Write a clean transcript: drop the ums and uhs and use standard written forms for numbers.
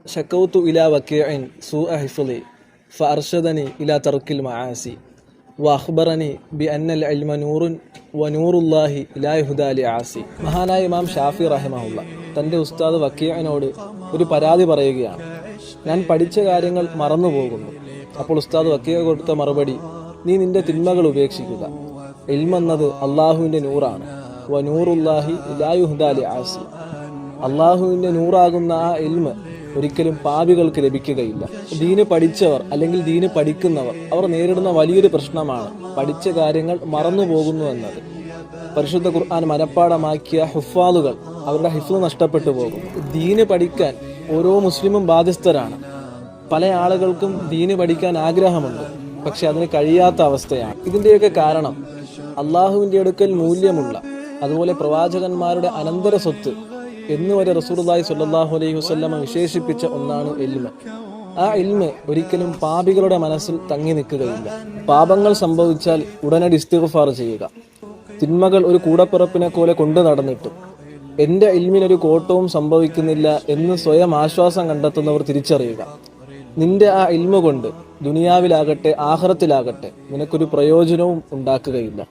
شكوت إلى وكيع سوء حفظي فأرشدني إلى ترك المعاصي وأخبرني بأن العلم نور ونور الله لا يهدى لعاصي. മഹാനായ ഇമാം ഷാഫി റഹിമഹുള്ള തൻ്റെ ഉസ്താദ് വക്കീഅനോട് ഒരു പരാതി പറയുകയാണ്. ഞാൻ പഠിച്ച കാര്യങ്ങൾ മറന്നു പോകുന്നു. അപ്പോൾ ഉസ്താദ് വക്കീഅ കൊടുത്ത മറുപടി, നീ നിന്റെ തിന്മകൾ ഉപേക്ഷിക്കുക. ഇൽമ് എന്നത് അള്ളാഹുവിൻ്റെ നൂറാണ്. വനൂറുല്ലാഹി ലാ യുഹ്ദാ ലിആസി. അള്ളാഹുവിൻ്റെ നൂറാകുന്ന ആ ഇൽമ് ഒരിക്കലും പാപികൾക്ക് ലഭിക്കുകയില്ല. ദീന് പഠിച്ചവർ അല്ലെങ്കിൽ ദീന് പഠിക്കുന്നവർ അവർ നേരിടുന്ന വലിയൊരു പ്രശ്നമാണ് പഠിച്ച കാര്യങ്ങൾ മറന്നു പോകുന്നു എന്നത്. പരിശുദ്ധ ഖുർആൻ മനഃപ്പാഠമാക്കിയ ഹുഫാദുകൾ അവരുടെ ഹിഫ്ള് നഷ്ടപ്പെട്ടു പോകും. ദീന് പഠിക്കാൻ ഓരോ മുസ്ലിമും ബാധ്യസ്ഥരാണ്. പല ആളുകൾക്കും ദീന് പഠിക്കാൻ ആഗ്രഹമുണ്ട്, പക്ഷെ അതിന് കഴിയാത്ത അവസ്ഥയാണ്. ഇതിൻ്റെയൊക്കെ കാരണം അള്ളാഹുവിൻ്റെ അടുക്കൽ മൂല്യമുള്ള, അതുപോലെ പ്രവാചകന്മാരുടെ അനന്തര സ്വത്ത് എന്നുവരെ റസൂലുള്ളാഹി സ്വല്ലല്ലാഹു അലൈഹി വസല്ലമ വിശേഷിപ്പിച്ച ഒന്നാണ് ഇൽമ്. ആ ഇൽമ് ഒരിക്കലും പാപികളുടെ മനസ്സിൽ തങ്ങി നിൽക്കുകയില്ല. പാപങ്ങൾ സംഭവിച്ചാൽ ഉടനടി ഇസ്തിഗ്ഫാർ ചെയ്യുക. തിന്മകൾ ഒരു കൂടപ്പിറപ്പിനെ പോലെ കൊണ്ടു നടന്നിട്ടും എൻ്റെ ഇൽമിനൊരു കോട്ടവും സംഭവിക്കുന്നില്ല എന്ന് സ്വയം ആശ്വാസം കണ്ടെത്തുന്നവർ തിരിച്ചറിയുക. നിന്റെ ആ ഇൽമ കൊണ്ട് ദുനിയാവിലാകട്ടെ ആഖിറത്തിലാകട്ടെ നിനക്കൊരു പ്രയോജനവും ഉണ്ടാക്കുകയില്ല.